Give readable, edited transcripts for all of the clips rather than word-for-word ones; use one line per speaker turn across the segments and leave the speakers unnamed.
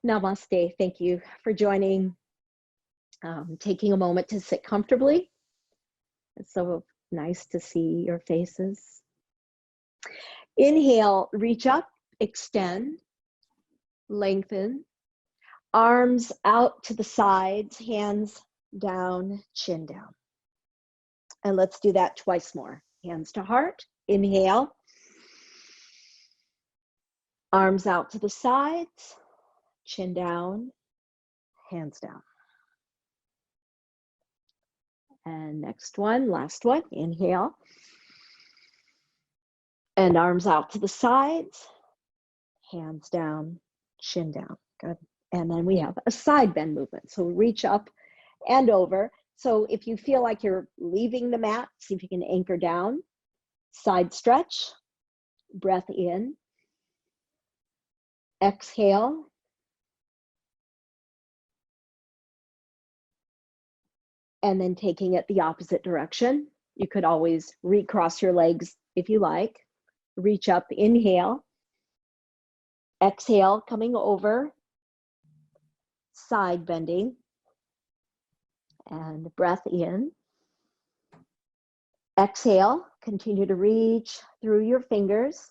Namaste. Thank you for joining. Taking a moment to sit comfortably. It's so nice to see your faces. Inhale, reach up, extend, lengthen. Arms out to the sides, hands down, chin down. And let's do that twice more. Hands to heart. Inhale. Arms out to the sides, chin down, hands down. And next one, last one, inhale. And arms out to the sides, hands down, chin down. Good. And then we have a side bend movement. So reach up and over. So if you feel like you're leaving the mat, see if you can anchor down. Side stretch, breath in. Exhale. And then taking it the opposite direction. You could always recross your legs if you like. Reach up, inhale. Exhale, coming over. Side bending. And breath in. Exhale, continue to reach through your fingers.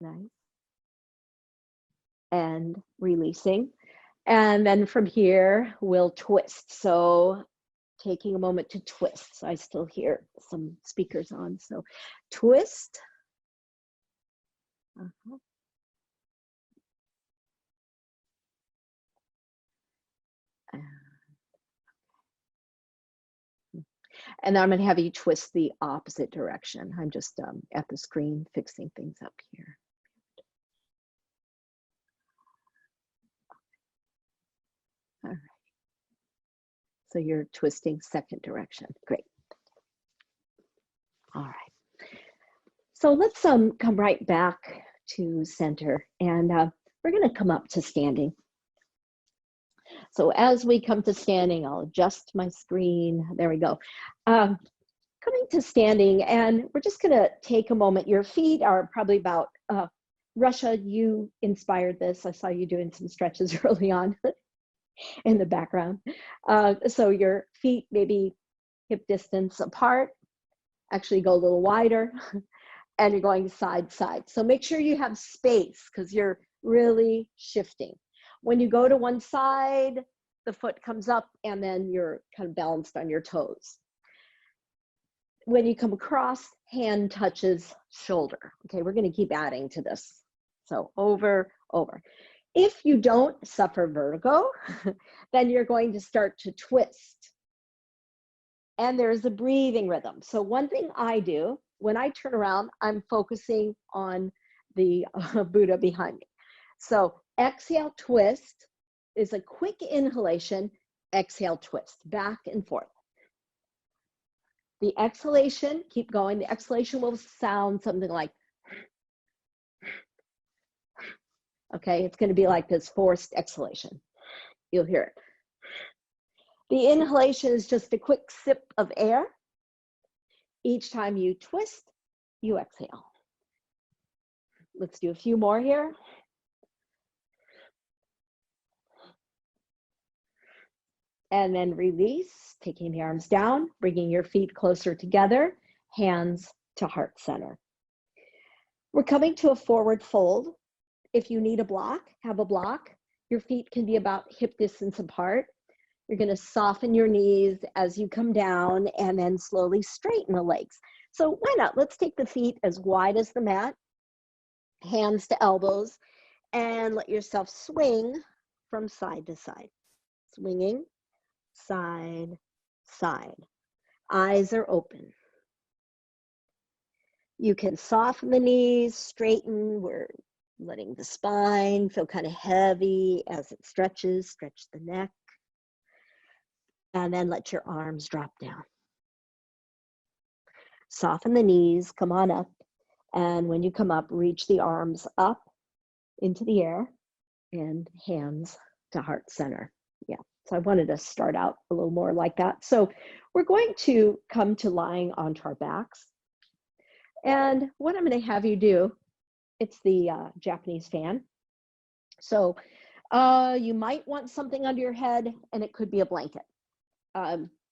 Nice. And releasing. And then from here, we'll twist. So taking a moment to twist. So I still hear some speakers on. So twist. And then I'm going to have you twist the opposite direction. I'm just at the screen fixing things up here. All right. So you're twisting second direction. Great. All right. So let's come right back to center, and we're going to come up to standing. So as we come to standing, I'll adjust my screen. There we go. Coming to standing, and we're just going to take a moment. Your feet are probably about, Russia, you inspired this. I saw you doing some stretches early on in the background. So your feet maybe hip distance apart, actually go a little wider, and you're going side to side. So make sure you have space because you're really shifting. When you go to one side, the foot comes up and then you're kind of balanced on your toes. When you come across, hand touches shoulder. Okay, we're going to keep adding to this. So over, over. If you don't suffer vertigo, then you're going to start to twist. And there's a breathing rhythm. So one thing I do, when I turn around, I'm focusing on the Buddha behind me. So exhale, twist is a quick inhalation, exhale, twist, back and forth. The exhalation, keep going. The exhalation will sound something like, okay, it's going to be like this forced exhalation. You'll hear it. The inhalation is just a quick sip of air. Each time you twist, you exhale. Let's do a few more here. And then release, taking the arms down, bringing your feet closer together, hands to heart center. We're coming to a forward fold. If you need a block, have a block. Your feet can be about hip distance apart. You're going to soften your knees as you come down and then slowly straighten the legs. So why not? Let's take the feet as wide as the mat, hands to elbows, and let yourself swing from side to side. Swinging, side, side. Eyes are open. You can soften the knees, straighten. We're letting the spine feel kind of heavy as it stretches, stretch the neck. And then let your arms drop down. Soften the knees, come on up. And when you come up, reach the arms up into the air and hands to heart center. Yeah, so I wanted to start out a little more like that. So we're going to come to lying onto our backs. And what I'm going to have you do It's the Japanese fan. So you might want something under your head, and it could be a blanket.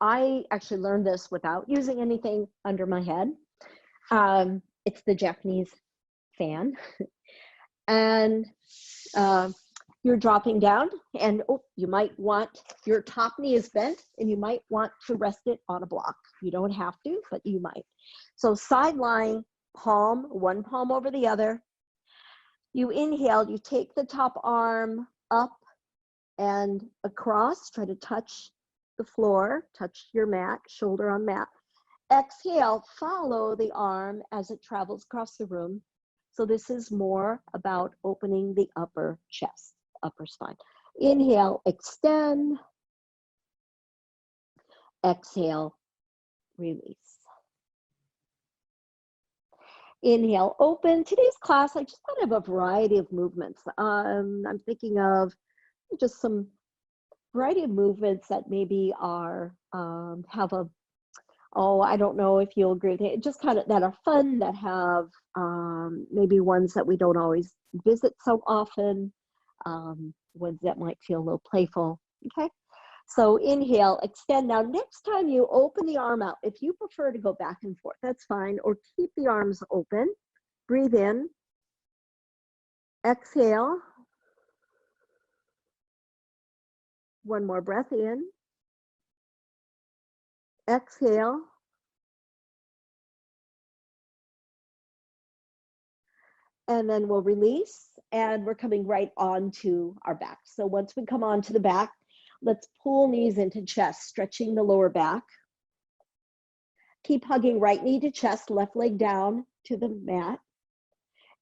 I actually learned this without using anything under my head. It's the Japanese fan. And you're dropping down, and you might want, your top knee is bent, and you might want to rest it on a block. You don't have to, but you might. So side lying, palm, one palm over the other. You inhale, you take the top arm up and across, try to touch the floor, touch your mat, shoulder on mat. Exhale, follow the arm as it travels across the room. So this is more about opening the upper chest, upper spine. Inhale, extend. Exhale, release. Inhale, open. Today's class, I just want to have a variety of movements. I'm thinking of just some variety of movements that maybe are, have a, I don't know if you'll agree with it, just kind of that are fun, that have maybe ones that we don't always visit so often, ones that might feel a little playful, okay? So inhale, extend. Now, next time you open the arm out, if you prefer to go back and forth, that's fine, or keep the arms open. Breathe in, exhale. One more breath in, exhale. And then we'll release, and we're coming right onto our back. So once we come onto the back, let's pull knees into chest, stretching the lower back. Keep hugging right knee to chest, left leg down to the mat.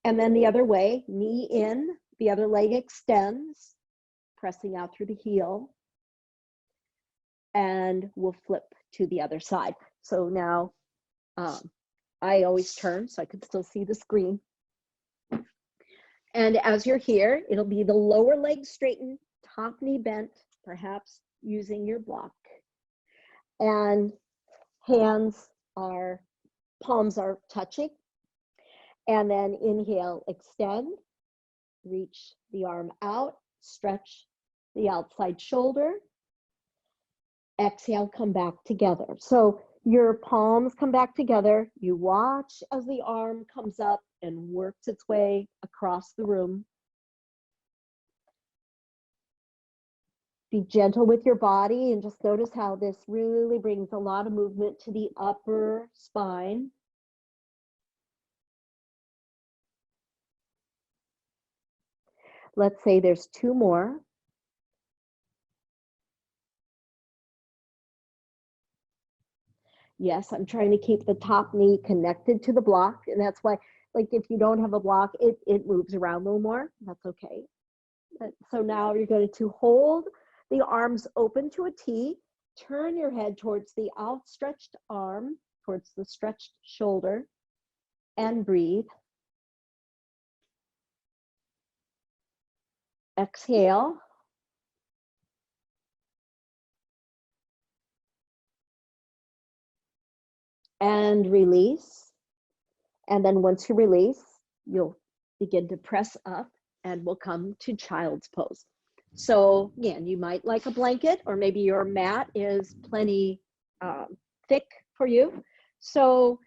And then the other way, knee in, the other leg extends, pressing out through the heel. And we'll flip to the other side. So now I always turn so I can still see the screen. And as you're here, it'll be the lower leg straightened, top knee bent, perhaps using your block. And palms are touching. And then inhale, extend, reach the arm out, stretch the outside shoulder. Exhale, come back together. So your palms come back together. You watch as the arm comes up and works its way across the room. Be gentle with your body and just notice how this really brings a lot of movement to the upper spine. Let's say there's two more. Yes, I'm trying to keep the top knee connected to the block, and that's why, like, if you don't have a block, it moves around a little more. That's okay. So now you're going to hold the arms open to a T, turn your head towards the outstretched arm, towards the stretched shoulder, and breathe. Exhale. And release. And then once you release, you'll begin to press up and we'll come to child's pose. So again, you might like a blanket, or maybe your mat is plenty thick for you. So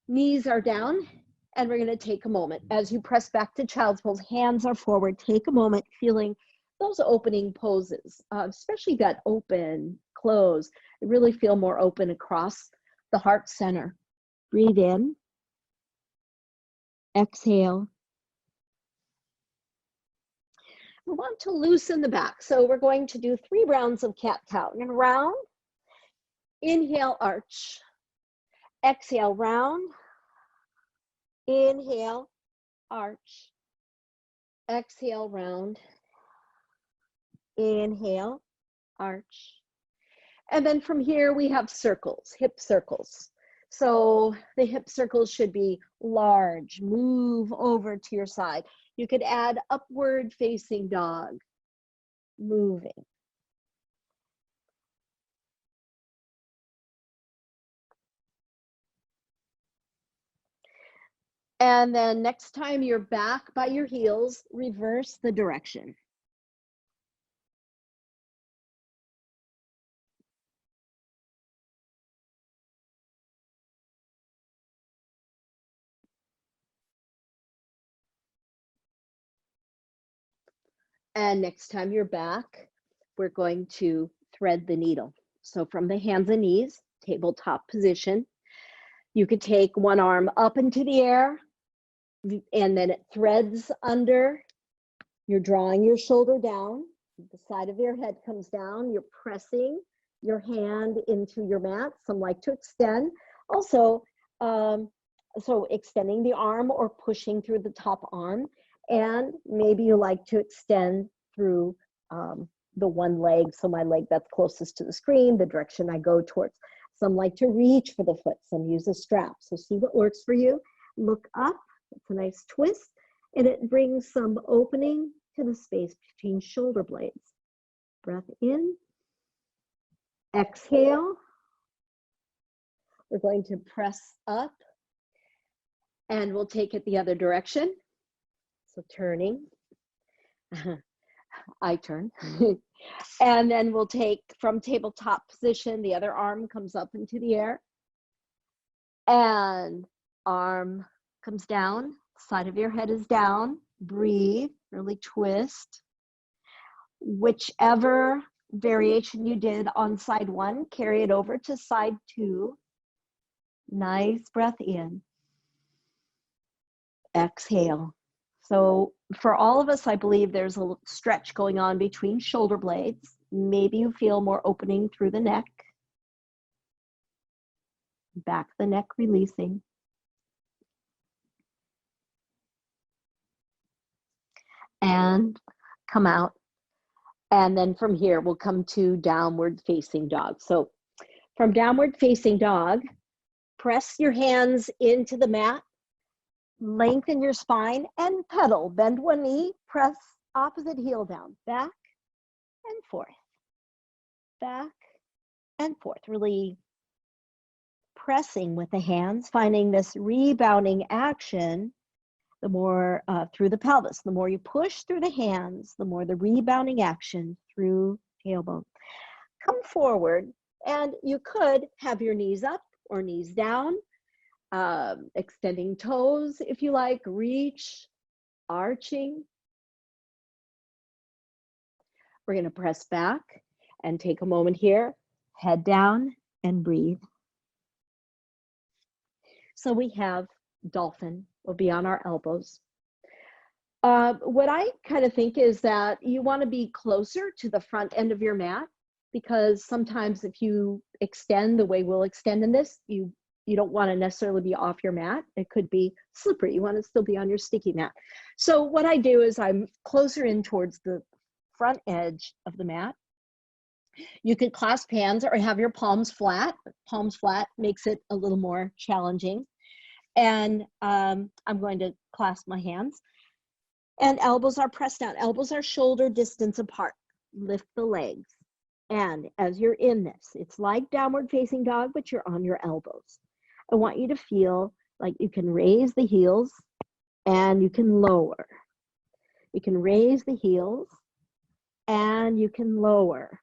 knees are down, and we're going to take a moment. As you press back to child's pose, hands are forward. Take a moment feeling those opening poses, especially that open, close. I really feel more open across the heart center. Breathe in. Exhale. We want to loosen the back. So we're going to do 3 rounds of cat-cow. And round, inhale, arch. Exhale, round. Inhale, arch. Exhale, round. Inhale, arch. And then from here, we have circles, hip circles. So the hip circles should be large. Move over to your side. You could add upward facing dog, moving. And then next time you're back by your heels, reverse the direction. And next time you're back, we're going to thread the needle. So from the hands and knees, tabletop position, you could take one arm up into the air, and then it threads under. You're drawing your shoulder down. The side of your head comes down. You're pressing your hand into your mat. Some like to extend. Also, so extending the arm or pushing through the top arm. And maybe you like to extend through the one leg. So my leg that's closest to the screen, the direction I go towards. Some like to reach for the foot. Some use a strap. So see what works for you. Look up. It's a nice twist. And it brings some opening to the space between shoulder blades. Breath in. Exhale. We're going to press up. And we'll take it the other direction. So turning. I turn. And then we'll take from tabletop position, the other arm comes up into the air. And arm comes down, side of your head is down. Breathe, really twist. Whichever variation you did on side one, carry it over to side two. Nice breath in. Exhale. So for all of us, I believe there's a stretch going on between shoulder blades. Maybe you feel more opening through the neck. Back the neck releasing. And come out. And then from here, we'll come to downward facing dog. So from downward facing dog, press your hands into the mat. Lengthen your spine and pedal. Bend one knee, press opposite heel down. Back and forth. Back and forth. Really pressing with the hands, finding this rebounding action. The more through the pelvis, the more you push through the hands, the more the rebounding action through tailbone. Come forward, and you could have your knees up or knees down. Extending toes if you like, reach, arching. We're going to press back and take a moment here, head down and breathe. So we have dolphin, we'll be on our elbows. What I kind of think is that you want to be closer to the front end of your mat, because sometimes if you extend the way we'll extend in this, you don't want to necessarily be off your mat. It could be slippery. You want to still be on your sticky mat. So what I do is I'm closer in towards the front edge of the mat. You can clasp hands or have your palms flat. Palms flat makes it a little more challenging. And I'm going to clasp my hands. And elbows are pressed down. Elbows are shoulder distance apart. Lift the legs. And as you're in this, it's like downward facing dog, but you're on your elbows. I want you to feel like you can raise the heels and you can lower. You can raise the heels and you can lower.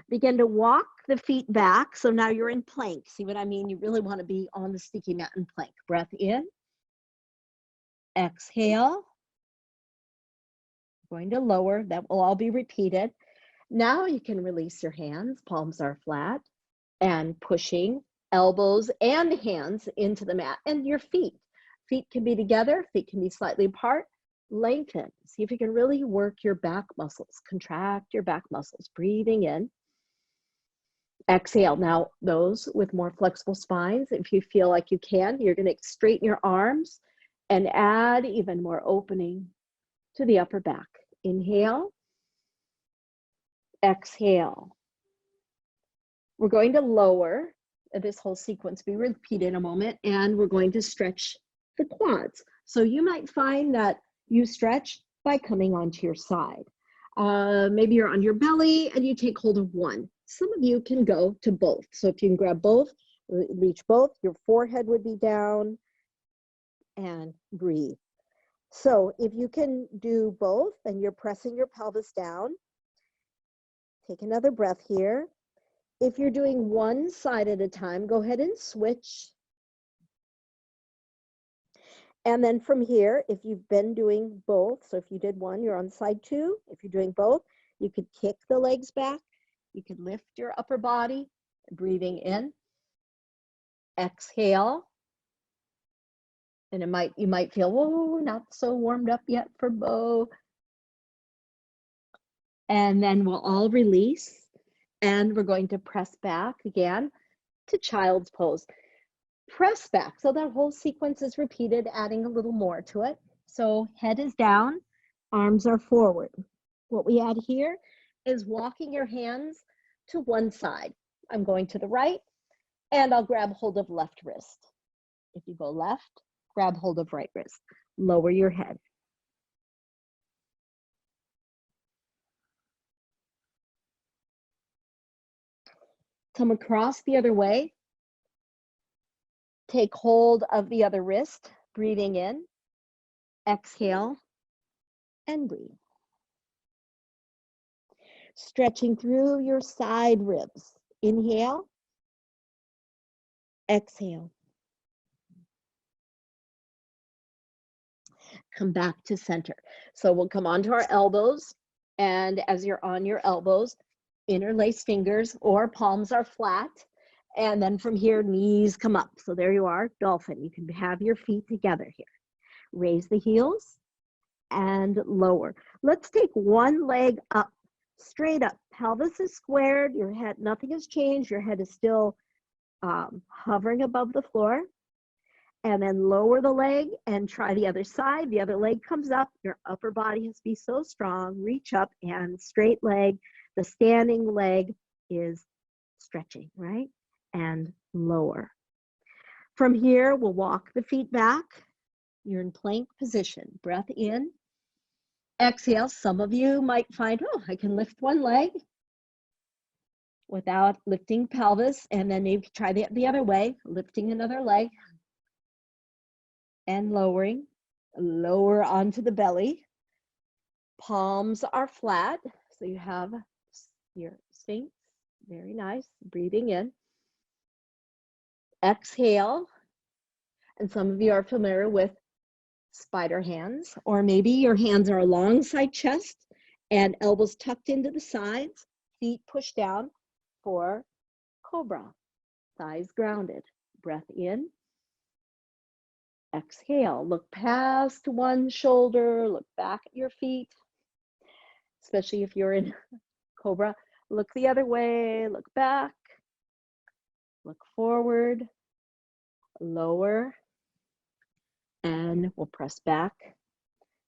Begin to walk the feet back. So now you're in plank. See what I mean? You really want to be on the sticky mat in plank. Breath in. Exhale. Going to lower. That will all be repeated. Now you can release your hands. Palms are flat. And pushing elbows and hands into the mat. And your feet. Feet can be together. Feet can be slightly apart. Lengthen. See if you can really work your back muscles. Contract your back muscles. Breathing in. Exhale. Now, those with more flexible spines, if you feel like you can, you're going to straighten your arms and add even more opening to the upper back. Inhale. Exhale. We're going to lower. This whole sequence be repeated in a moment, and we're going to stretch the quads. So you might find that you stretch by coming onto your side. Maybe you're on your belly and you take hold of one. Some of you can go to both. So if you can grab both, reach both, your forehead would be down, and breathe. So if you can do both and you're pressing your pelvis down, take another breath here. If you're doing one side at a time, go ahead and switch. And then from here, if you've been doing both, so if you did one, you're on side two. If you're doing both, you could kick the legs back. You could lift your upper body, breathing in. Exhale. And you might feel, whoa, not so warmed up yet for both. And then we'll all release. And we're going to press back again to child's pose. Press back. So that whole sequence is repeated, adding a little more to it. So head is down, arms are forward. What we add here is walking your hands to one side. I'm going to the right, and I'll grab hold of left wrist. If you go left, grab hold of right wrist. Lower your head. Come across the other way. Take hold of the other wrist, breathing in. Exhale and breathe. Stretching through your side ribs. Inhale. Exhale. Come back to center. So we'll come onto our elbows, and as you're on your elbows, interlace fingers or palms are flat. And then from here, knees come up. So there you are, dolphin. You can have your feet together here. Raise the heels and lower. Let's take one leg up, straight up. Pelvis is squared, your head, nothing has changed. Your head is still hovering above the floor. And then lower the leg and try the other side. The other leg comes up. Your upper body has to be so strong. Reach up and straight leg. The standing leg is stretching, right? And lower. From here, we'll walk the feet back. You're in plank position. Breath in. Exhale. Some of you might find, oh, I can lift one leg without lifting pelvis. And then maybe try the other way, lifting another leg. And lowering, lower onto the belly. Palms are flat, so you have your sphinx. Very nice. Breathing in. Exhale. And some of you are familiar with spider hands, or maybe your hands are alongside chest and elbows tucked into the sides, feet pushed down for cobra. Thighs grounded. Breath in. Exhale, look past one shoulder, look back at your feet, especially if you're in cobra. Look the other way, look back, look forward, lower, and we'll press back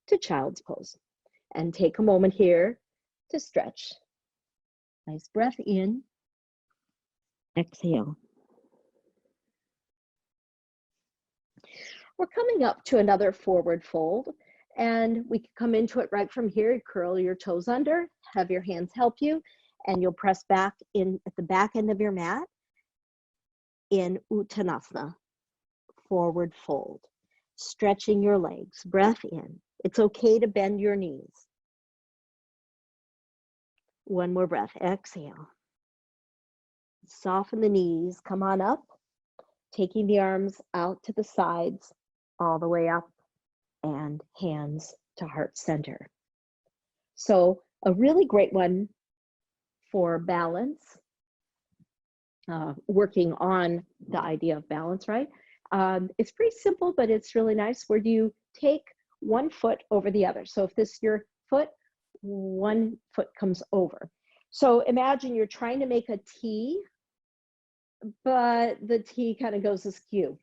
to child's pose. And take a moment here to stretch. Nice breath in, exhale. We're coming up to another forward fold, and we can come into it right from here. Curl your toes under, have your hands help you, and you'll press back in at the back end of your mat in Uttanasana, forward fold. Stretching your legs, breath in. It's okay to bend your knees. One more breath, exhale. Soften the knees, come on up, taking the arms out to the sides, all the way up, and hands to heart center. So a really great one for balance, working on the idea of balance, right? It's pretty simple, but it's really nice where you take one foot over the other. So if this is your foot, one foot comes over. So imagine you're trying to make a T, but the T kind of goes askew.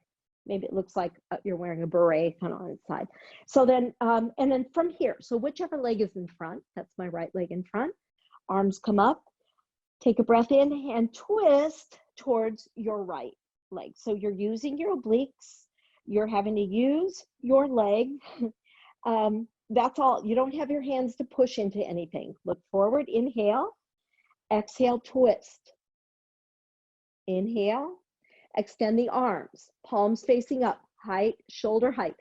Maybe it looks like you're wearing a beret kind of on its side. So then, and then from here, so whichever leg is in front, that's my right leg in front, arms come up, take a breath in and twist towards your right leg. So you're using your obliques, you're having to use your leg. That's all, you don't have your hands to push into anything. Look forward, inhale, exhale, twist. Inhale. Extend the arms, palms facing up, height, shoulder height.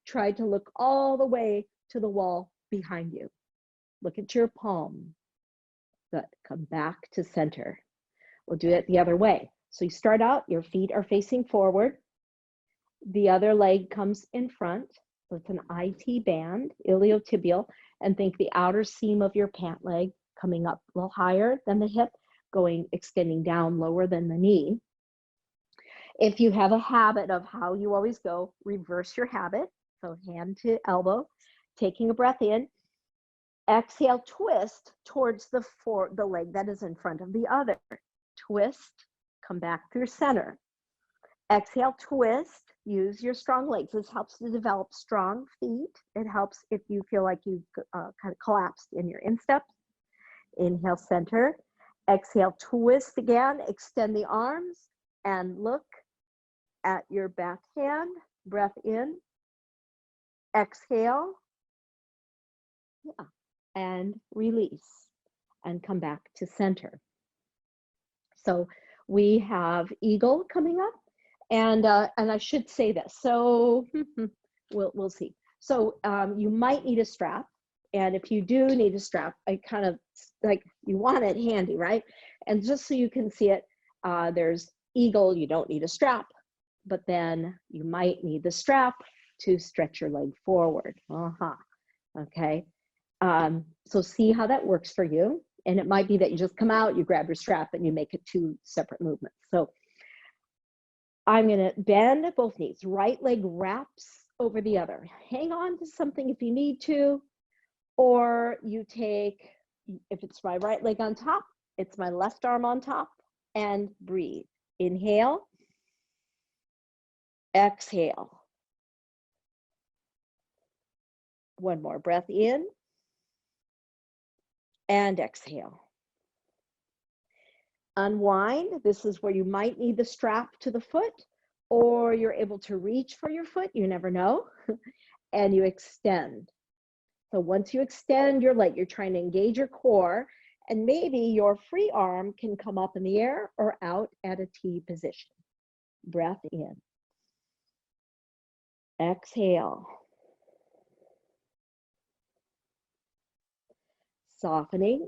Try to look all the way to the wall behind you. Look at your palm. Good. Come back to center. We'll do it the other way. So you start out, your feet are facing forward. The other leg comes in front. So it's an IT band, iliotibial, and think the outer seam of your pant leg coming up a little higher than the hip, extending down lower than the knee. If you have a habit of how you always go, reverse your habit. So hand to elbow, taking a breath in. Exhale, twist towards the leg that is in front of the other. Twist, come back through center. Exhale, twist, use your strong legs. This helps to develop strong feet. It helps if you feel like you've kind of collapsed in your instep. Inhale, center. Exhale, twist again, extend the arms and look at your back hand. Breath in. Exhale. Yeah. And release and come back to center. So we have eagle coming up, and I should say this. So we'll see. So you might need a strap, and if you do need a strap, I kind of like you want it handy, right? And just so you can see it, there's eagle. You don't need a strap, but then you might need the strap to stretch your leg forward. Okay. So see how that works for you. And it might be that you just come out, you grab your strap, and you make it 2 separate movements. So I'm going to bend both knees. Right leg wraps over the other. Hang on to something if you need to, or you take, if it's my right leg on top, it's my left arm on top, and breathe. Inhale. Exhale. One more breath in. And exhale. Unwind. This is where you might need the strap to the foot, or you're able to reach for your foot, you never know, and you extend. So once you extend your leg, you're trying to engage your core, and maybe your free arm can come up in the air or out at a T position. Breath in. Exhale. Softening,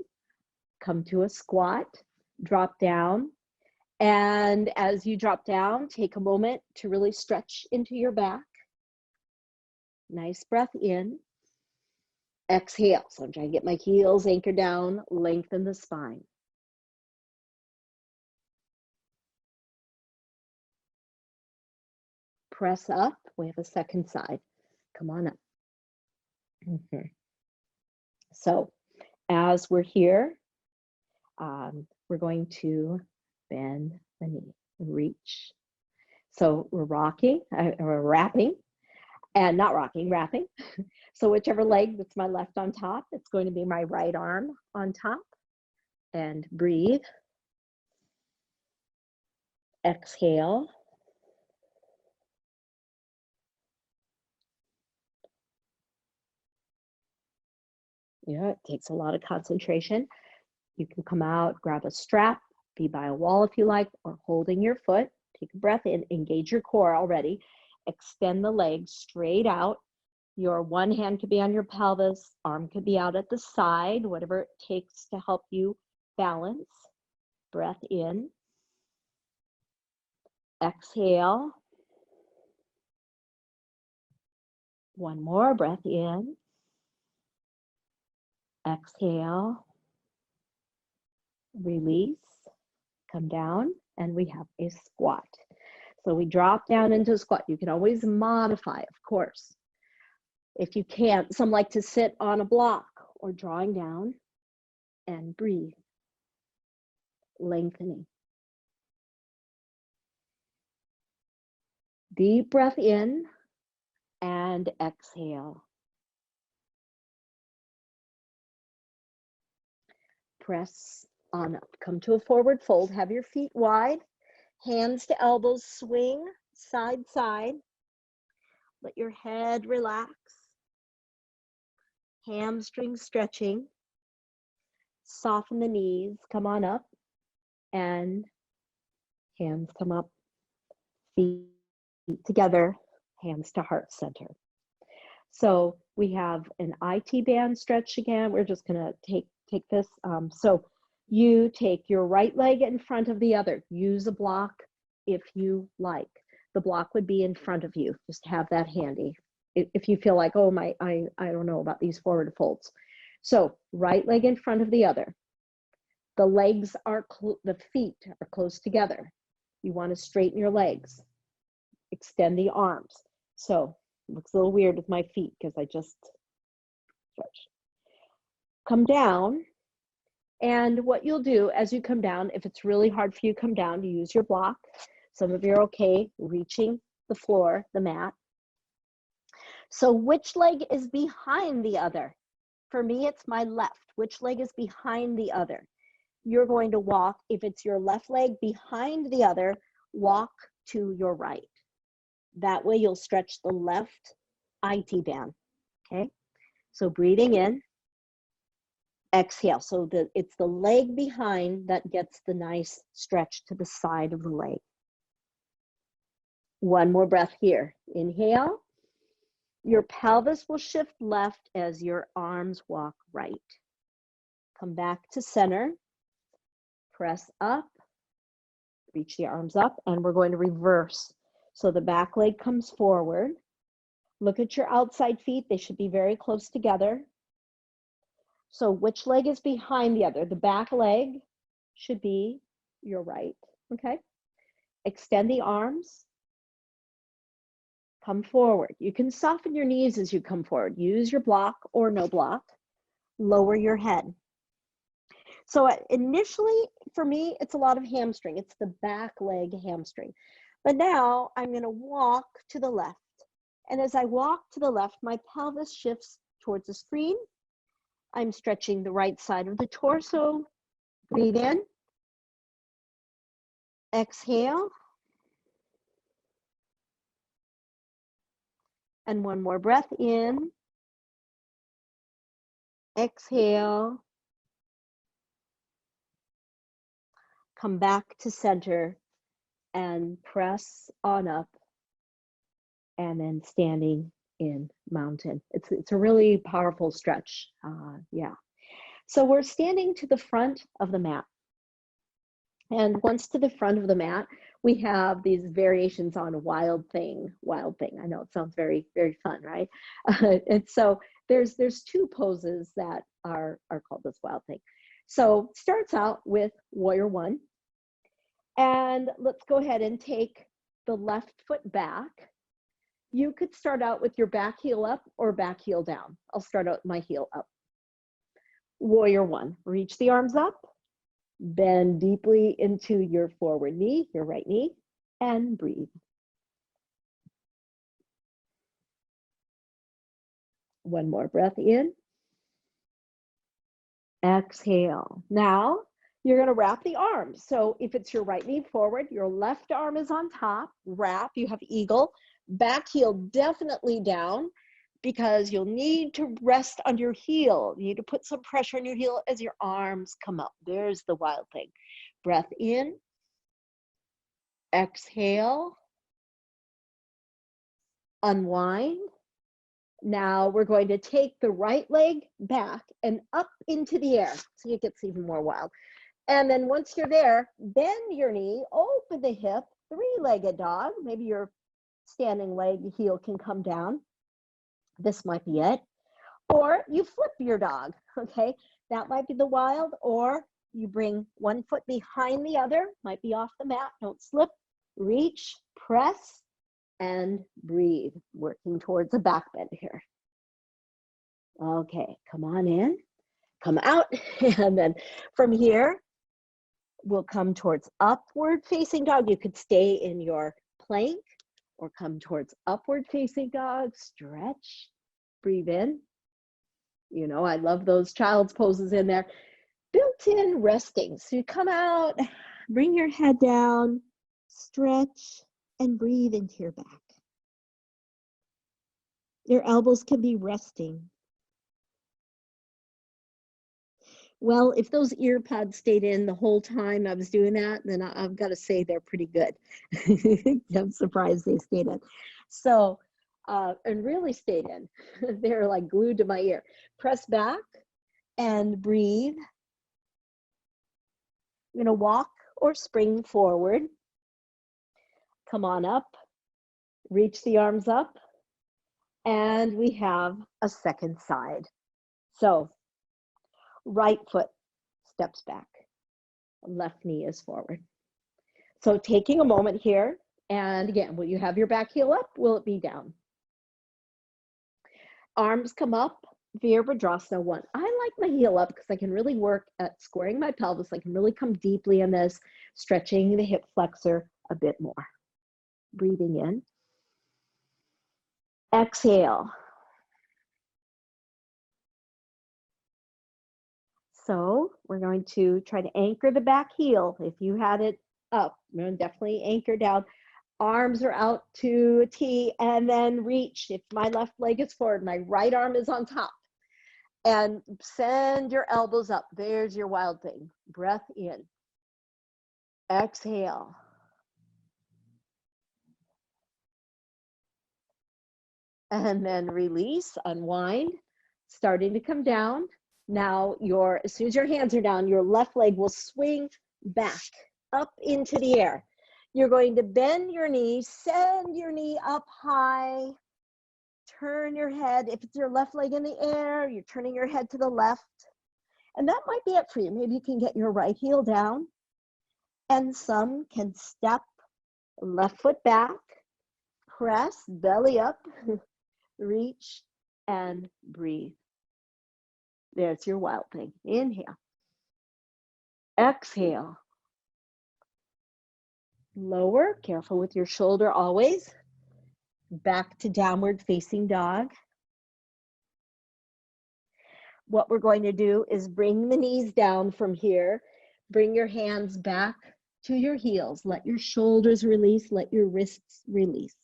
come to a squat, drop down. And as you drop down, take a moment to really stretch into your back. Nice breath in. Exhale. So I'm trying to get my heels anchored down, lengthen the spine. Press up. We have a second side. Come on up. So as we're here, we're going to bend the knee, reach. So we're rocking, or wrapping, and not rocking, wrapping. So whichever leg that's my left on top, it's going to be my right arm on top. And breathe. Exhale. Yeah, it takes a lot of concentration. You can come out, grab a strap, be by a wall if you like, or holding your foot. Take a breath in, engage your core already. Extend the legs straight out. Your one hand could be on your pelvis, arm could be out at the side, whatever it takes to help you balance. Breath in. Exhale. One more breath in. Exhale. Release. Come down, and we have a squat. So we drop down into a squat. You can always modify, of course. If you can't, some like to sit on a block or drawing down and breathe. Lengthening. Deep breath in and exhale. Press on up. Come to a forward fold. Have your feet wide. Hands to elbows, swing side side. Let your head relax. Hamstring stretching. Soften the knees. Come on up. And hands come up. Feet together. hands to heart center. So we have an IT band stretch again. We're just gonna take this. So you take your right leg in front of the other. Use a block if you like. The block would be in front of you. Just have that handy. If you feel like, oh, I don't know about these forward folds. So right leg in front of the other. The legs are, the feet are close together. You want to straighten your legs. Extend the arms. So it looks a little weird with my feet because I just stretch. Come down. And what you'll do as you come down, if it's really hard for you to come down, you use your block. Some of you are okay reaching the floor, the mat. So which leg is behind the other? For me, it's my left. Which leg is behind the other? You're going to walk, if it's your left leg behind the other, walk to your right. That way you'll stretch the left IT band, okay? So breathing in, exhale. So it's the leg behind that gets the nice stretch to the side of the leg. One more breath here. Inhale. Your pelvis will shift left as your arms walk right. Come back to center. Press up. Reach the arms up, and we're going to reverse. So the back leg comes forward. Look at your outside feet. They should be very close together. So which leg is behind the other? The back leg should be your right, okay? Extend the arms. Come forward. You can soften your knees as you come forward. Use your block or no block. Lower your head. So initially, for me, it's a lot of hamstring. It's the back leg hamstring. But now I'm going to walk to the left. And as I walk to the left, my pelvis shifts towards the screen. I'm stretching the right side of the torso. Breathe in. Exhale. And one more breath in. Exhale. Come back to center and press on up. And then standing in mountain. It's a really powerful stretch. Yeah. So we're standing to the front of the mat. And once to the front of the mat, we have these variations on wild thing. I know it sounds very, very fun, right? And so there's two poses that are called this wild thing. So it starts out with warrior one. And let's go ahead and take the left foot back. You could start out with your back heel up or back heel down. I'll start out with my heel up. Warrior one, reach the arms up, bend deeply into your forward knee, your right knee, and breathe. One more breath in. Exhale. Now, you're going to wrap the arms. So if it's your right knee forward, your left arm is on top, wrap, you have eagle. Back heel definitely down because you'll need to rest on your heel. You need to put some pressure on your heel as your arms come up. There's the wild thing. Breath in. Exhale. Unwind. Now we're going to take the right leg back and up into the air. So it gets even more wild. And then once you're there, bend your knee, open the hip, three-legged dog. Maybe your standing leg heel can come down. This might be it. Or you flip your dog, okay? That might be the wild. Or you bring one foot behind the other, might be off the mat, don't slip. Reach, press, and breathe. Working towards a back bend here. Okay, come on in, come out. And then from here, we'll come towards upward facing dog. You could stay in your plank or come towards upward facing dog, stretch, breathe in. You know, I love those child's poses in there. Built-in resting. So you come out, bring your head down, stretch, and breathe into your back. Your elbows can be resting. Well, if those ear pods stayed in the whole time I was doing that, then I've got to say they're pretty good. I'm surprised they stayed in. So and really stayed in. They're like glued to my ear. Press back and breathe. You're going to walk or spring forward. Come on up, reach the arms up, and we have a second side. So right foot steps back, left knee is forward. So taking a moment here, and again, will you have your back heel up? Will it be down? Arms come up, Virabhadrasana 1. I like my heel up because I can really work at squaring my pelvis. I can really come deeply in this, stretching the hip flexor a bit more. Breathing in. Exhale. So we're going to try to anchor the back heel. If you had it up, you're going to definitely anchor down. Arms are out to a T, and then reach. If my left leg is forward, my right arm is on top. And send your elbows up. There's your wild thing. Breath in. Exhale. And then release, unwind, starting to come down. Now, as soon as your hands are down, your left leg will swing back up into the air. You're going to bend your knee, send your knee up high, turn your head. If it's your left leg in the air, you're turning your head to the left. And that might be it for you. Maybe you can get your right heel down. And some can step left foot back, press, belly up, reach, and breathe. There's your wild thing. Inhale. Exhale. Lower, careful with your shoulder always. Back to downward facing dog. What we're going to do is bring the knees down from here. Bring your hands back to your heels. Let your shoulders release. Let your wrists release.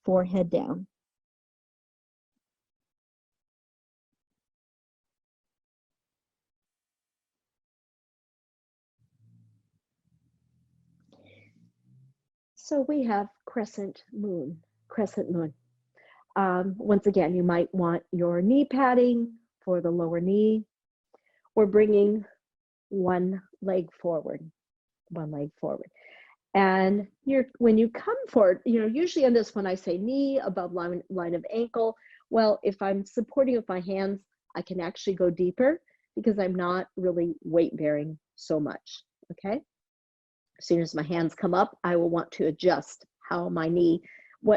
Forehead down. So we have Crescent Moon. Crescent Moon. Once again, you might want your knee padding for the lower knee, or bringing one leg forward. And when you come forward, usually on this one I say knee above line of ankle. Well, if I'm supporting with my hands, I can actually go deeper because I'm not really weight bearing so much, okay? As soon as my hands come up, I will want to adjust what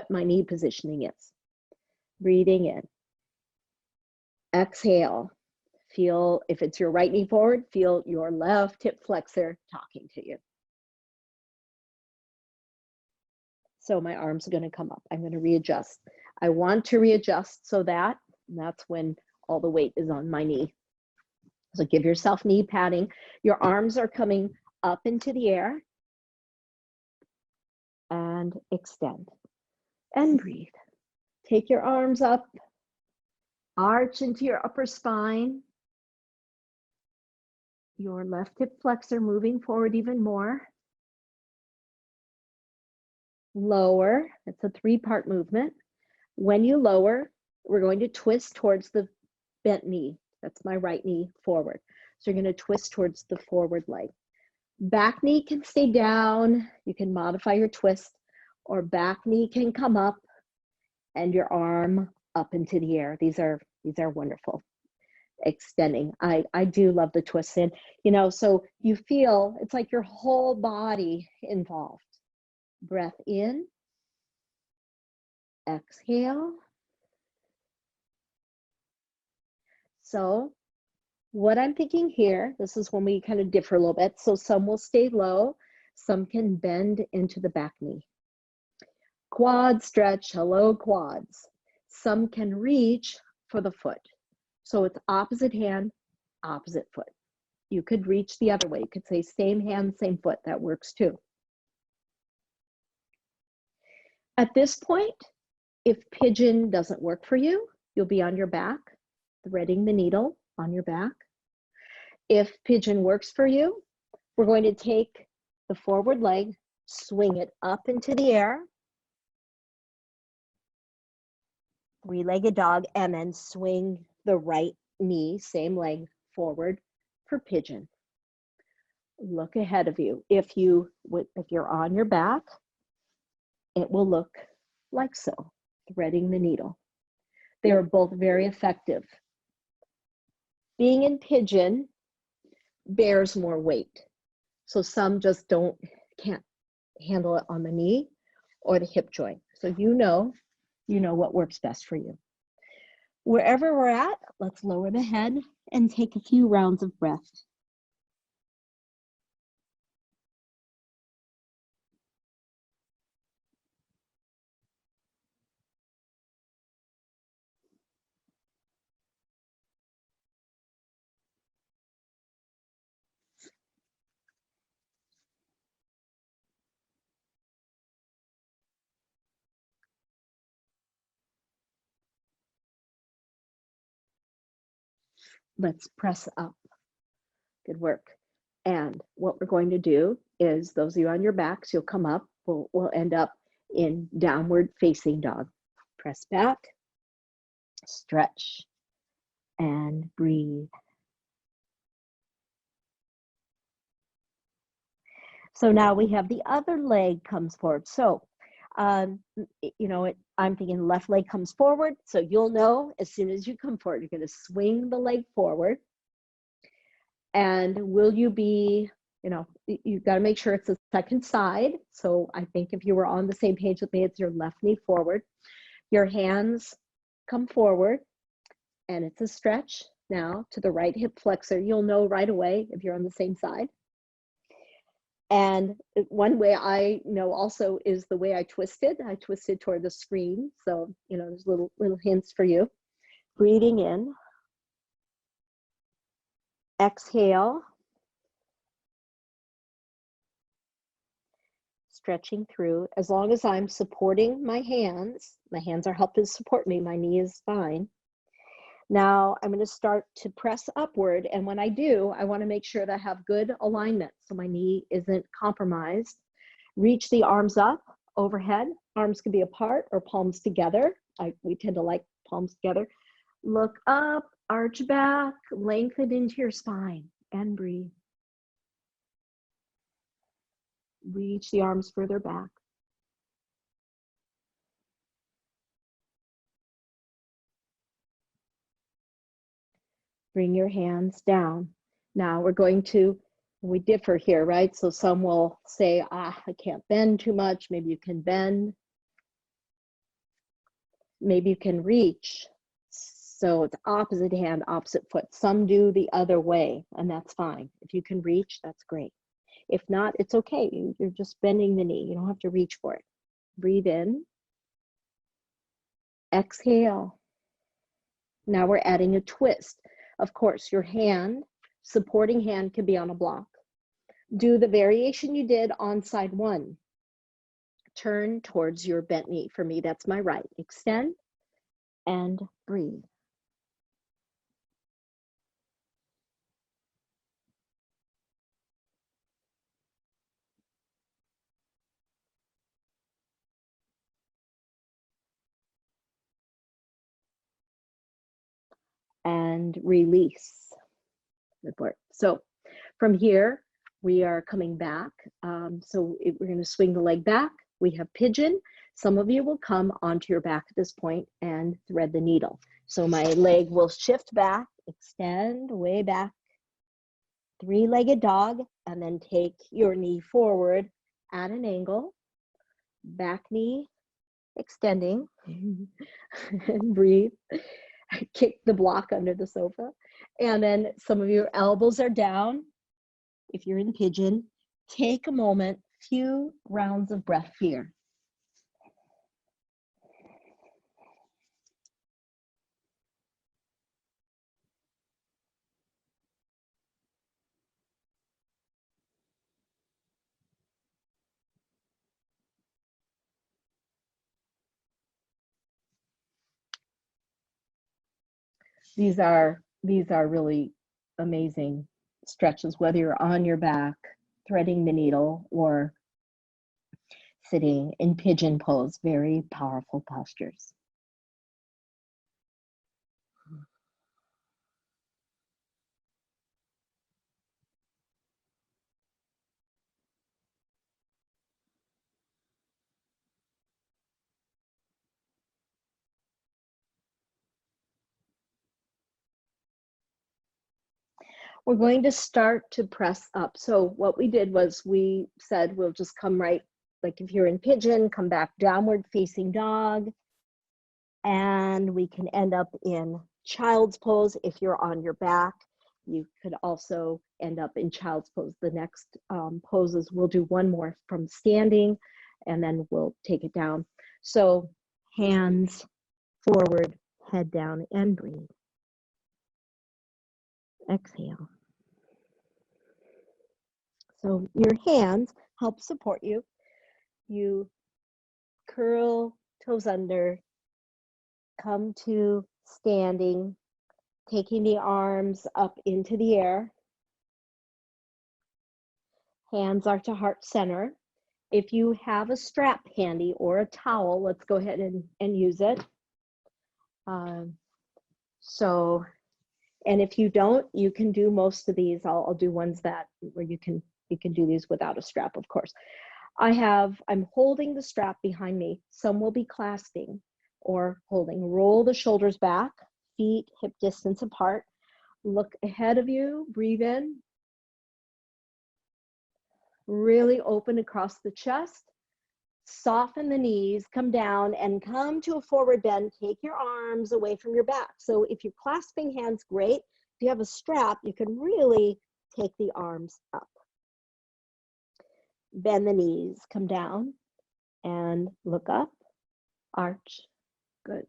my knee positioning is. Breathing in. Exhale. Feel, if it's your right knee forward, feel your left hip flexor talking to you. So my arms are going to come up. I'm going to readjust. I want to readjust so that's when all the weight is on my knee. So give yourself knee padding. Your arms are coming up into the air. And extend. And breathe. Take your arms up. Arch into your upper spine. Your left hip flexor moving forward even more. Lower. It's a 3-part movement. When you lower, we're going to twist towards the bent knee. That's my right knee forward. So you're going to twist towards the forward leg. Back knee can stay down. You can modify your twist, or back knee can come up and your arm up into the air. These are wonderful. Extending. I do love the twists in, so you feel it's like your whole body involved. Breath in. Exhale. So what I'm thinking here, this is when we kind of differ a little bit. So some will stay low, some can bend into the back knee. Quad stretch, hello quads. Some can reach for the foot. So it's opposite hand, opposite foot. You could reach the other way. You could say same hand, same foot. That works too. At this point, if pigeon doesn't work for you, you'll be on your back, threading the needle on your back. If pigeon works for you, we're going to take the forward leg, swing it up into the air, three-legged dog, and then swing the right knee, same leg, forward for pigeon. Look ahead of you. If you're on your back, it will look like so, threading the needle. They are both very effective. Being in pigeon bears more weight. So some just can't handle it on the knee or the hip joint. So you know what works best for you. Wherever we're at, let's lower the head and take a few rounds of breath. Let's press up. Good work. And what we're going to do is, those of you on your backs, you'll come up, we'll end up in downward facing dog. Press back, stretch, and breathe. So now we have the other leg comes forward. So, I'm thinking left leg comes forward. So you'll know as soon as you come forward, you're going to swing the leg forward. And will you be, you've got to make sure it's the second side. So I think if you were on the same page with me, it's your left knee forward. Your hands come forward, and it's a stretch now to the right hip flexor. You'll know right away if you're on the same side. And one way I know also is the way I twisted. I twisted toward the screen. So, there's little hints for you. Breathing in. Exhale. Stretching through. As long as I'm supporting my hands are helping support me, my knee is fine. Now I'm going to start to press upward, and when I do, I want to make sure that I have good alignment so my knee isn't compromised. Reach the arms up overhead. Arms can be apart or palms together. We tend to like palms together. Look up, arch back, lengthen into your spine, and breathe. Reach the arms further back. Bring your hands down. Now we differ here, right? So some will say, I can't bend too much. Maybe you can bend. Maybe you can reach. So it's opposite hand, opposite foot. Some do the other way, and that's fine. If you can reach, that's great. If not, it's okay. You're just bending the knee. You don't have to reach for it. Breathe in. Exhale. Now we're adding a twist. Of course, your supporting hand can be on a block. Do the variation you did on side one. Turn towards your bent knee. For me, that's my right. Extend and breathe. And release. Good work. So from here, we are coming back. We're going to swing the leg back. We have pigeon. Some of you will come onto your back at this point and thread the needle. So my leg will shift back, extend way back, three-legged dog, and then take your knee forward at an angle, back knee extending, and breathe. Kick the block under the sofa. And then some of your elbows are down. If you're in pigeon, take a moment, few rounds of breath here. These are really amazing stretches, whether you're on your back, threading the needle, or sitting in pigeon pose. Very powerful postures. We're going to start to press up. So what we did was we said we'll just come right, like if you're in pigeon, come back downward facing dog. And we can end up in child's pose if you're on your back. You could also end up in child's pose. The next poses, we'll do one more from standing, and then we'll take it down. So hands forward, head down, and breathe. Exhale. So your hands help support you. You curl toes under, come to standing, taking the arms up into the air. Hands are to heart center. If you have a strap handy or a towel, let's go ahead and use it. And if you don't, you can do most of these. I'll do ones that where you can do these without a strap, of course. I'm holding the strap behind me. Some will be clasping or holding. Roll the shoulders back, feet hip distance apart. Look ahead of you, breathe in. Really open across the chest. Soften the knees, come down and come to a forward bend. Take your arms away from your back. So if you're clasping hands, great. If you have a strap, you can really take the arms up. Bend the knees, come down and look up, arch, good.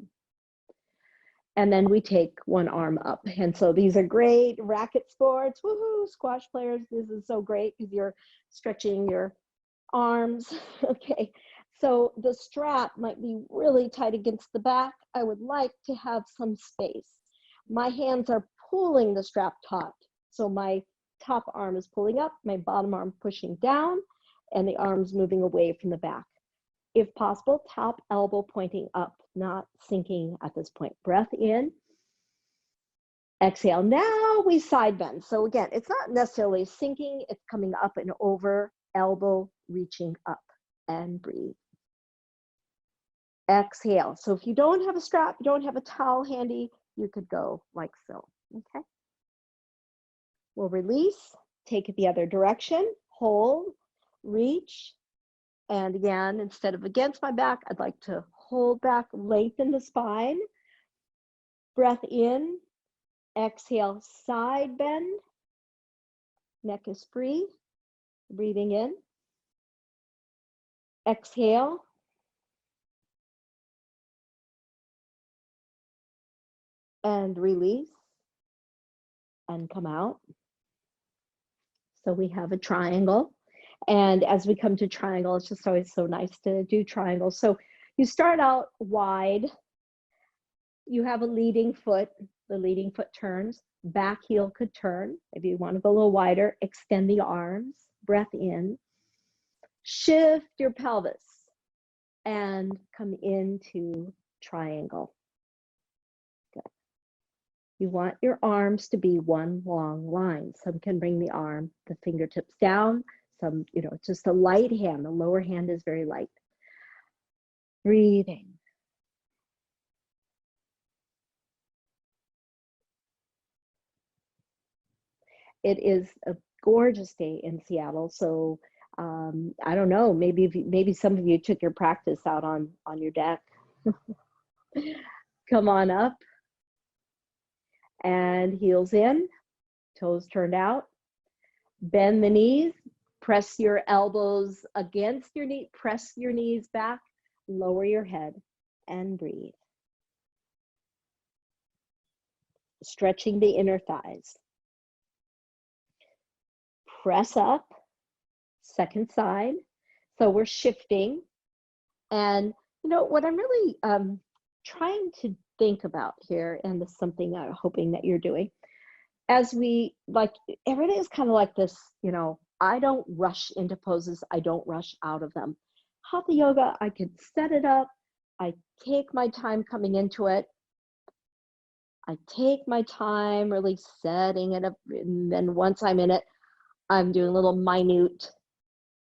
And then we take one arm up. And so these are great racket sports, woohoo, squash players. This is so great because you're stretching your arms. Okay, so the strap might be really tight against the back. I would like to have some space. My hands are pulling the strap taut. So my top arm is pulling up, my bottom arm pushing down, and the arms moving away from the back. If possible, top elbow pointing up, not sinking at this point. Breath in, exhale. Now we side bend. So again, it's not necessarily sinking, it's coming up and over, elbow reaching up, and breathe. Exhale. So if you don't have a strap, you don't have a towel handy, you could go like so, okay? We'll release, take it the other direction, hold, reach, and again, instead of against my back, I'd like to hold back, lengthen the spine. Breath in, exhale, side bend. Neck is free, breathing in. Exhale. And release and come out. So we have a triangle. And as we come to triangle, it's just always so nice to do triangles. So you start out wide. You have a leading foot. The leading foot turns. Back heel could turn. If you want to go a little wider, extend the arms. Breath in. Shift your pelvis and come into triangle. Good. You want your arms to be one long line. Some can bring the fingertips down. Some, just a light hand. The lower hand is very light. Breathing. It is a gorgeous day in Seattle. So I don't know, maybe some of you took your practice out on your deck. Come on up. And heels in, toes turned out. Bend the knees. Press your elbows against your knee, press your knees back, lower your head, and breathe. Stretching the inner thighs. Press up, second side. So we're shifting. And what I'm really trying to think about here, and this is something I'm hoping that you're doing, as we, everything is kind of like this, I don't rush into poses. I don't rush out of them. Hatha yoga, I could set it up. I take my time coming into it. I take my time really setting it up. And then once I'm in it, I'm doing little minute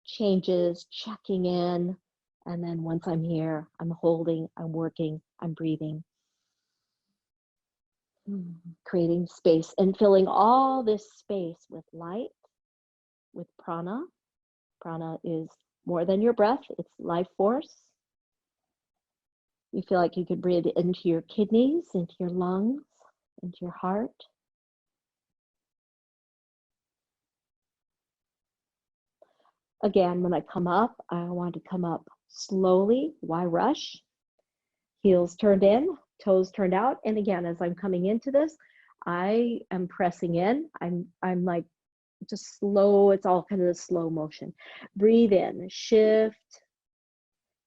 changes, checking in. And then once I'm here, I'm holding, I'm working, I'm breathing. Creating space and filling all this space with light, with prana. Prana is more than your breath, it's life force. You feel like you could breathe into your kidneys, into your lungs, into your heart. Again, when I come up, I want to come up slowly. Why rush? Heels turned in, toes turned out. And again, as I'm coming into this, I am pressing in. I'm like just slow. It's all kind of the slow motion. Breathe in, shift,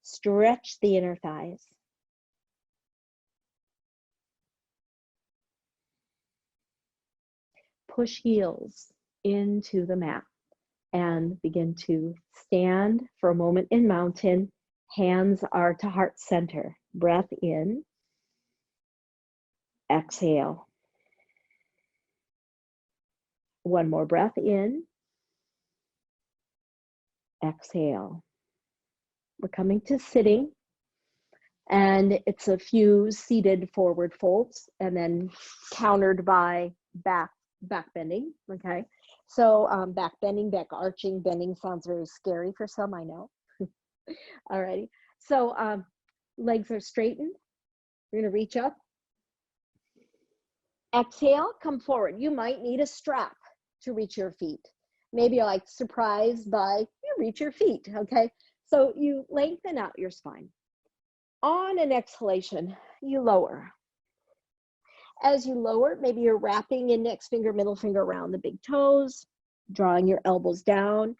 stretch the inner thighs. Push heels into the mat and begin to stand for a moment in mountain. Hands are to heart center. Breath in. Exhale. One more breath in. Exhale. We're coming to sitting, and it's a few seated forward folds and then countered by back bending. Okay, so back bending, back arching. Bending sounds very scary for some, I know. Alrighty, so legs are straightened. We're going to reach up. Exhale, come forward. You might need a strap to reach your feet. Maybe you're like surprised by you reach your feet. Okay, so you lengthen out your spine. On an exhalation, you lower. As you lower, maybe you're wrapping index finger, middle finger around the big toes, drawing your elbows down,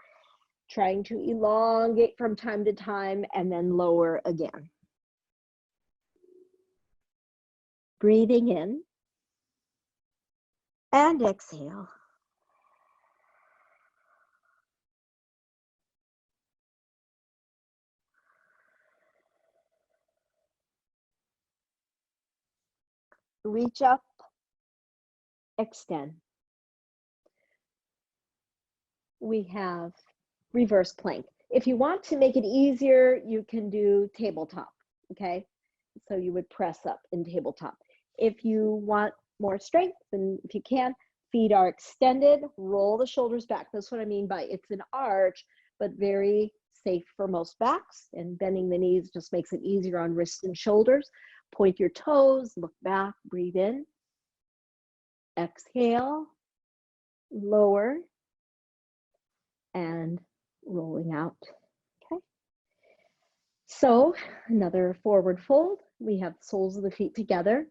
trying to elongate from time to time, and then lower again. Breathing in and exhale. Reach up, extend. We have reverse plank. If you want to make it easier, you can do tabletop, okay? So you would press up in tabletop. If you want more strength, then if you can, feet are extended, roll the shoulders back. That's what I mean by it's an arch, but very safe for most backs, and bending the knees just makes it easier on wrists and shoulders. Point your toes, look back, breathe in. Exhale, lower, and rolling out. Okay. So another forward fold. We have soles of the feet together.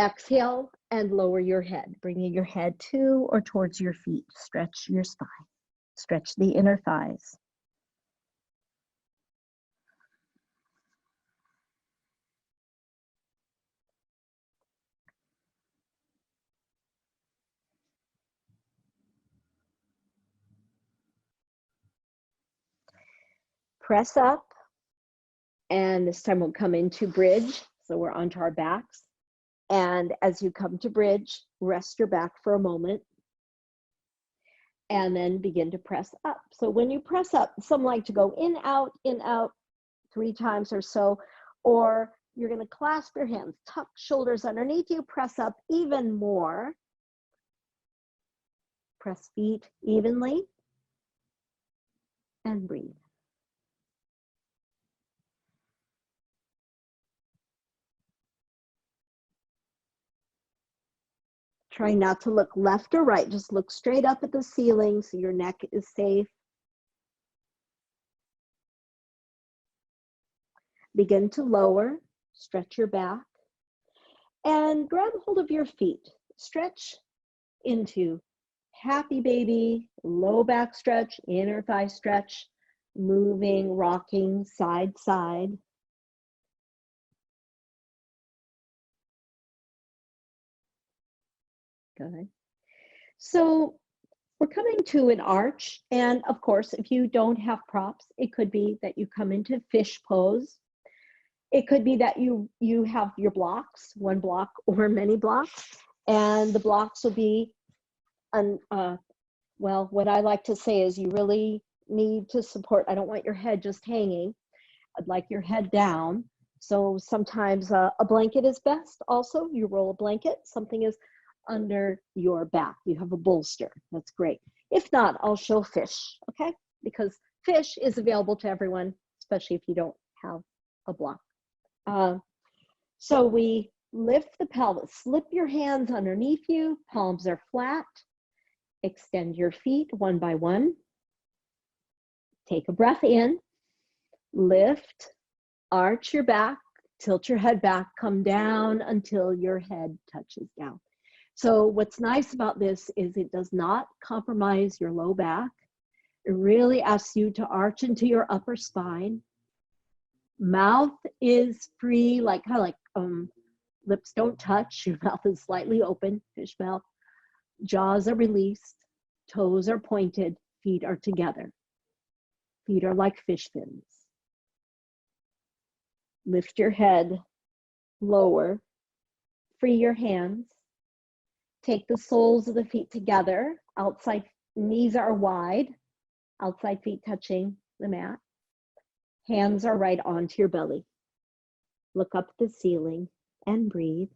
Exhale and lower your head, bringing your head to or towards your feet. Stretch your spine. Stretch the inner thighs. Press up, and this time we'll come into bridge. So we're onto our backs. And as you come to bridge, rest your back for a moment and then begin to press up. So when you press up, some like to go in, out, 3 times or so, or you're going to clasp your hands, tuck shoulders underneath you, press up even more. Press feet evenly and breathe. Try not to look left or right, just look straight up at the ceiling so your neck is safe. Begin to lower, stretch your back, and grab hold of your feet. Stretch into happy baby, low back stretch, inner thigh stretch, moving, rocking side, side. Good. So we're coming to an arch, and of course, if you don't have props, it could be that you come into fish pose. It could be that you have your blocks, one block or many blocks, and the blocks will be, well, what I like to say is you really need to support. I don't want your head just hanging. I'd like your head down So sometimes a blanket is best. Also, you roll a blanket, something is under your back. You have a bolster. That's great. If not, I'll show fish, okay? Because fish is available to everyone, especially if you don't have a block. So we lift the pelvis, slip your hands underneath you, palms are flat. Extend your feet one by one. Take a breath in, lift, arch your back, tilt your head back, come down until your head touches down. So what's nice about this is it does not compromise your low back. It really asks you to arch into your upper spine. Mouth is free, like kind of like lips don't touch. Your mouth is slightly open, fish mouth. Jaws are released, toes are pointed, feet are together. Feet are like fish fins. Lift your head lower, free your hands. Take the soles of the feet together, outside knees are wide, outside feet touching the mat. Hands are right onto your belly. Look up at the ceiling and breathe.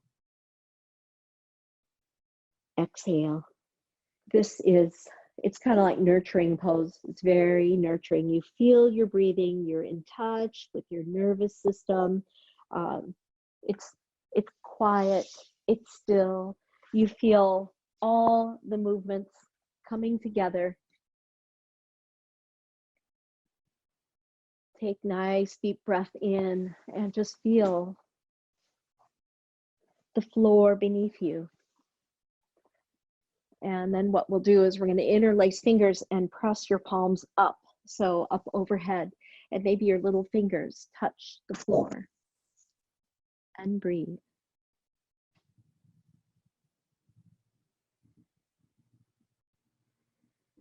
Exhale. It's kind of like nurturing pose. It's very nurturing. You feel your breathing, you're in touch with your nervous system. It's quiet, it's still. You feel all the movements coming together. Take nice deep breath in and just feel the floor beneath you. And then what we'll do is we're going to interlace fingers and press your palms up, so up overhead, and maybe your little fingers touch the floor. And breathe.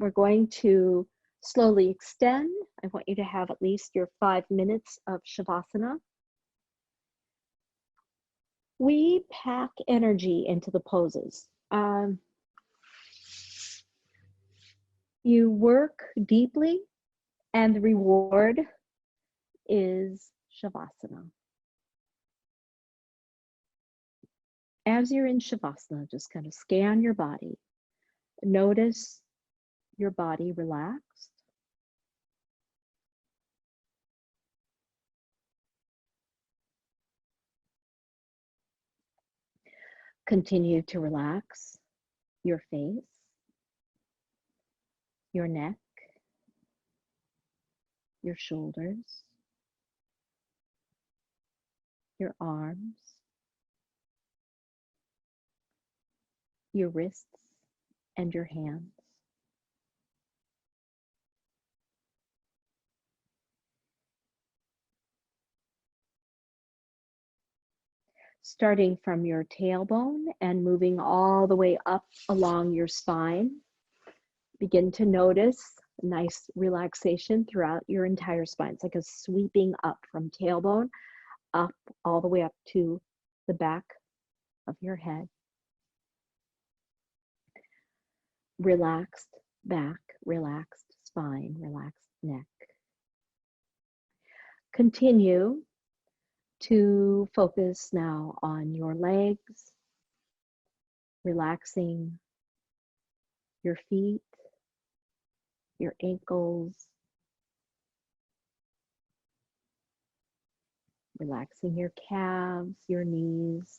We're going to slowly extend. I want you to have at least your 5 minutes of Shavasana. We pack energy into the poses. You work deeply, and the reward is Shavasana. As you're in Shavasana, just kind of scan your body. Notice your body relaxed. Continue to relax your face, your neck, your shoulders, your arms, your wrists, and your hands. Starting from your tailbone and moving all the way up along your spine. Begin to notice a nice relaxation throughout your entire spine. It's like a sweeping up from tailbone, up all the way up to the back of your head. Relaxed back, relaxed spine, relaxed neck. Continue to focus now on your legs, relaxing your feet, your ankles, relaxing your calves, your knees.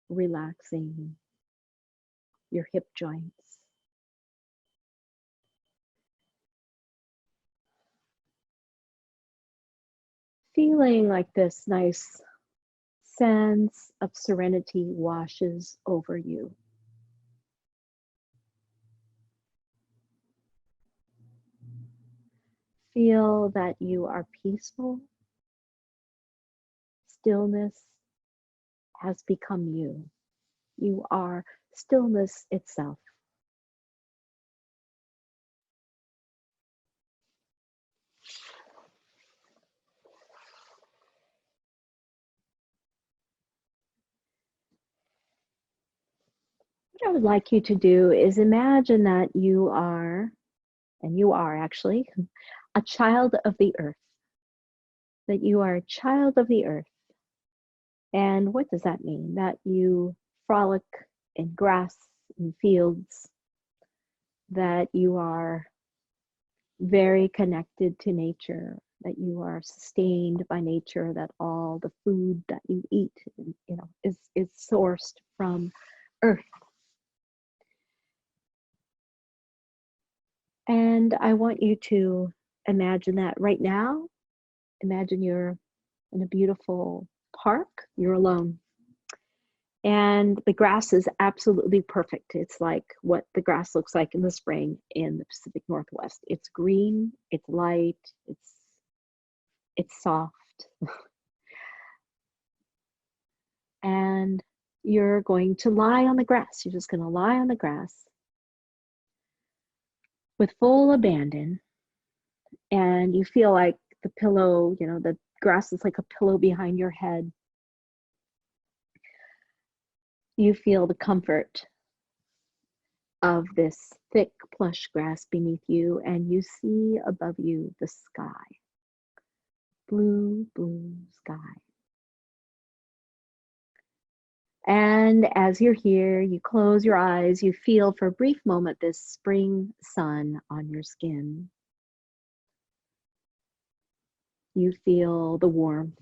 Relaxing your hip joints. Feeling like this nice sense of serenity washes over you. Feel that you are peaceful. Stillness has become you. You are stillness itself. What I would like you to do is imagine that you are and you are actually a child of the earth, that you are a child of the earth. And what does that mean? That you frolic in grass and fields, that you are very connected to nature, that you are sustained by nature, that all the food that you eat, you know, is sourced from earth. And I want you to imagine that right now. Imagine you're in a beautiful park, you're alone. And the grass is absolutely perfect. It's like what the grass looks like in the spring in the Pacific Northwest. It's green, it's light, it's soft. And you're going to lie on the grass. You're just going to lie on the grass with full abandon. And you feel like the pillow, you know, the grass is like a pillow behind your head. You feel the comfort of this thick, plush grass beneath you, and you see above you the sky. Blue, blue sky. And as you're here, you close your eyes, you feel for a brief moment this spring sun on your skin. You feel the warmth.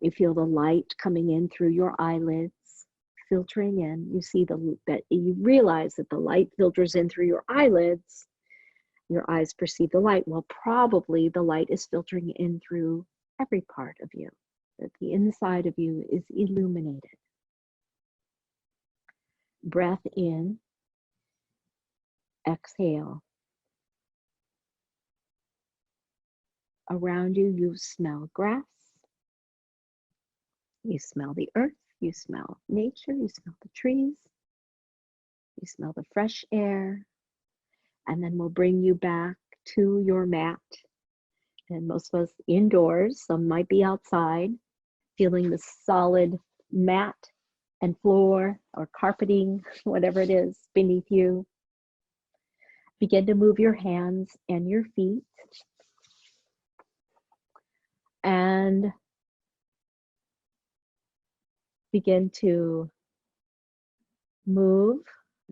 You feel the light coming in through your eyelids, filtering in. You see that you realize that the light filters in through your eyelids. Your eyes perceive the light. Well, probably the light is filtering in through every part of you, that the inside of you is illuminated. Breath in, exhale. Around you, you smell grass. You smell the earth. You smell nature. You smell the trees. You smell the fresh air. And then we'll bring you back to your mat. And most of us indoors, some might be outside, feeling the solid mat and floor or carpeting, whatever it is beneath you. Begin to move your hands and your feet. And begin to move.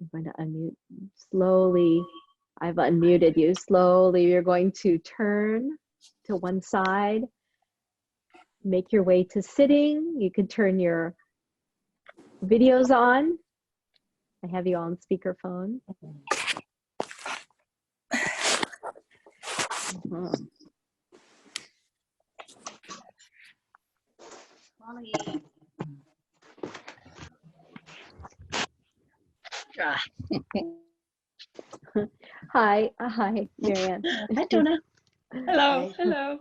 I'm going to unmute slowly. I've unmuted you. Slowly, you're going to turn to one side. Make your way to sitting. You can turn your videos on. I have you on speakerphone. Hi, Marianne.
Hi, Donna.
Hello,
Hi.
hello.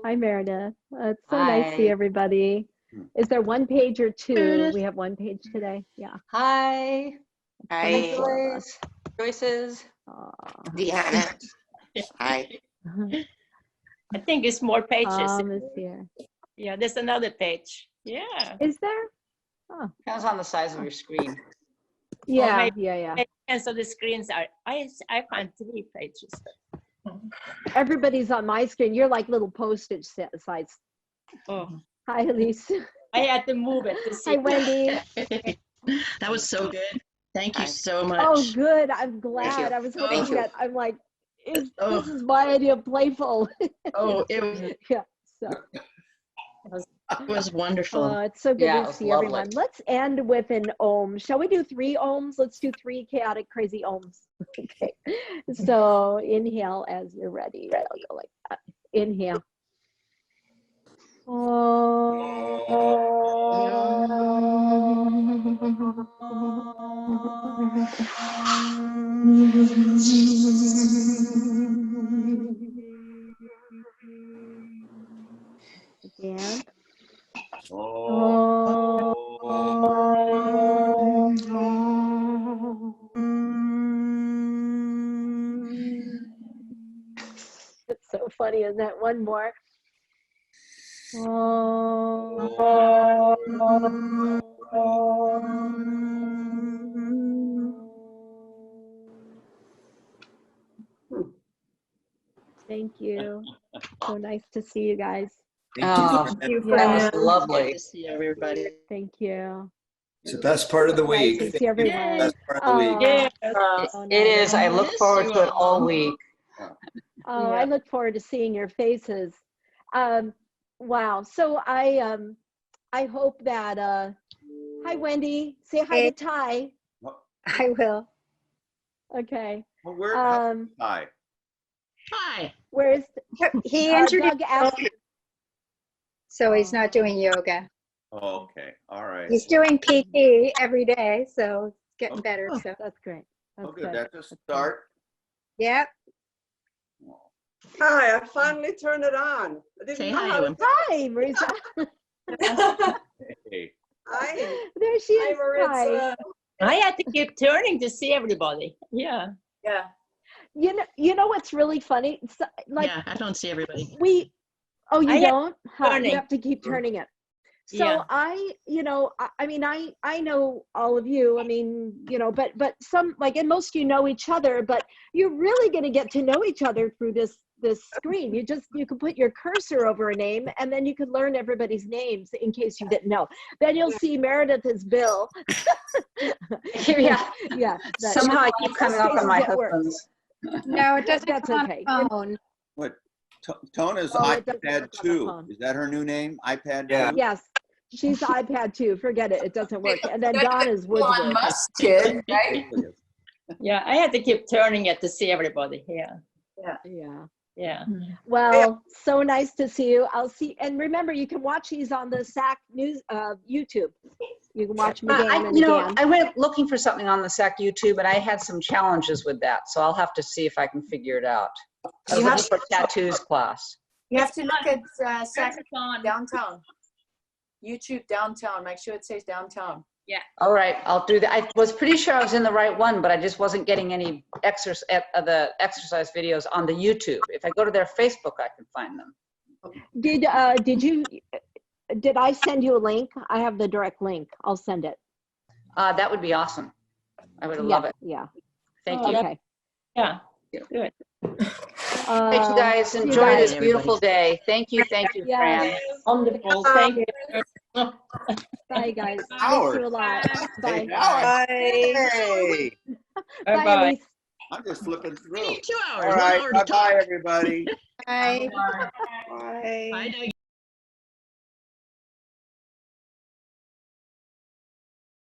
Hi, Meredith. It's so
Hi.
nice to see everybody. Is there one page or two?
Meredith.
We have one page today. Yeah.
Hi.
Hi.
Joyce. Joyce's.
Deanna. Hi.
I think it's more pages.
Is here.
Yeah, there's another page. Yeah.
Is there? Oh.
Depends on the size of your screen.
Yeah,
maybe-
yeah.
And so the screens are, I find 3 pages.
Everybody's on my screen. You're like little postage size.
Oh,
Hi, Elise.
I had to move it to see.
Hi, Wendy.
That was so good. Thank you
Hi.
so much.
Oh, good. I'm
you.
glad. I was
Thank
hoping
you.
that I'm like, this
Oh.
is my idea of playful.
Oh, it
Yeah. So.
was wonderful.
It's so good
Yeah, it
to
was
see
lovely.
everyone. Let's end with an Om. Shall we do 3 Oms? Let's do 3 chaotic, crazy Oms. Okay. So inhale as you're ready. I'll go like that. Inhale. Again. It's so funny, isn't that? One more. Thank you. So nice to see you guys.
Oh,
Thank you.
Yeah.
that was lovely.
Good to see everybody.
Thank you.
It's the best part of the
Nice
week.
to see everyone.
Best part of the week.
Yeah.
So
It
nice.
is. I look
Miss
forward
you
to it all
all.
week.
Oh,
Yeah.
I look forward to seeing your faces. Wow. So I hope that hi Wendy, say hi
Hey.
to Ty.
I will.
Okay.
Well, where? Hi.
Hi.
Where's
He injured
Doug asked,
himself, so he's not doing yoga.
Oh, okay. All right.
He's doing PT every day, so it's getting better.
oh,
So,
that's great. That's
Oh, good. That's a start.
yep.
Hi, I finally turned it on. I didn't
Say
know
hi
how
to
to
him.
Hi, Marisa.
Hey.
Hi.
There she
Hi,
is. Hi.
Maritza.
I had to keep turning to see everybody. Yeah.
Yeah.
You know what's really funny? So, like
Yeah, I don't see everybody.
oh, you
I have
don't? Huh, you
turning.
have to keep turning it. So
Yeah.
I mean, I know all of you, I mean, but some, like, and most of you know each other, but you're really going to get to know each other through this screen. You can put your cursor over a name and then you can learn everybody's names in case you didn't know. Then you'll see Meredith is Bill.
Yeah.
Yeah.
Somehow I keep coming up on my
It works.
husband's.
No, it doesn't
That's
come on
okay.
the phone.
What? Tona's
Oh, it doesn't
iPad
work on the
2.
phone.
Is that her new name? iPad 2?
Yeah.
Yes. She's iPad too. Forget it. It doesn't work. And then Donna's
Elon
Woodsworth.
Musk kid, right?
Yeah. I had to keep turning it to see everybody. Yeah.
Yeah.
Yeah.
Well, so nice to see you. I'll see. And remember, you can watch these on the SAC News YouTube. You can watch them again and again.
I went looking for something on the SAC YouTube, and I had some challenges with that, so I'll have to see if I can figure it out. I was
You have
looking for tattoos class.
You have to look at
Hackathon.
Downtown. YouTube downtown. Make sure it says downtown.
All right, I'll do that. I was pretty sure I was in the right one, but I just wasn't getting any the exercise videos on the YouTube. If I go to their Facebook, I can find them.
Did I send you a link? I have the direct link. I'll send it.
That would be awesome. I would love it.
Yeah.
Thank you.
Okay.
Yeah. Good.
Thank you guys.
see you
Enjoy
guys.
this beautiful day. Thank you,
Yeah.
Fran.
Wonderful. Thank you.
Bye, guys. Miss
Howard.
you a lot.
Hey,
Bye.
Howard.
Bye.
Hey.
Bye,
Bye-bye.
Elise.
I'm just flipping
We
through.
need 2 hours.
All
1
right.
hour to
Bye-bye,
talk.
everybody.
Bye.
Bye.
Bye, Doug.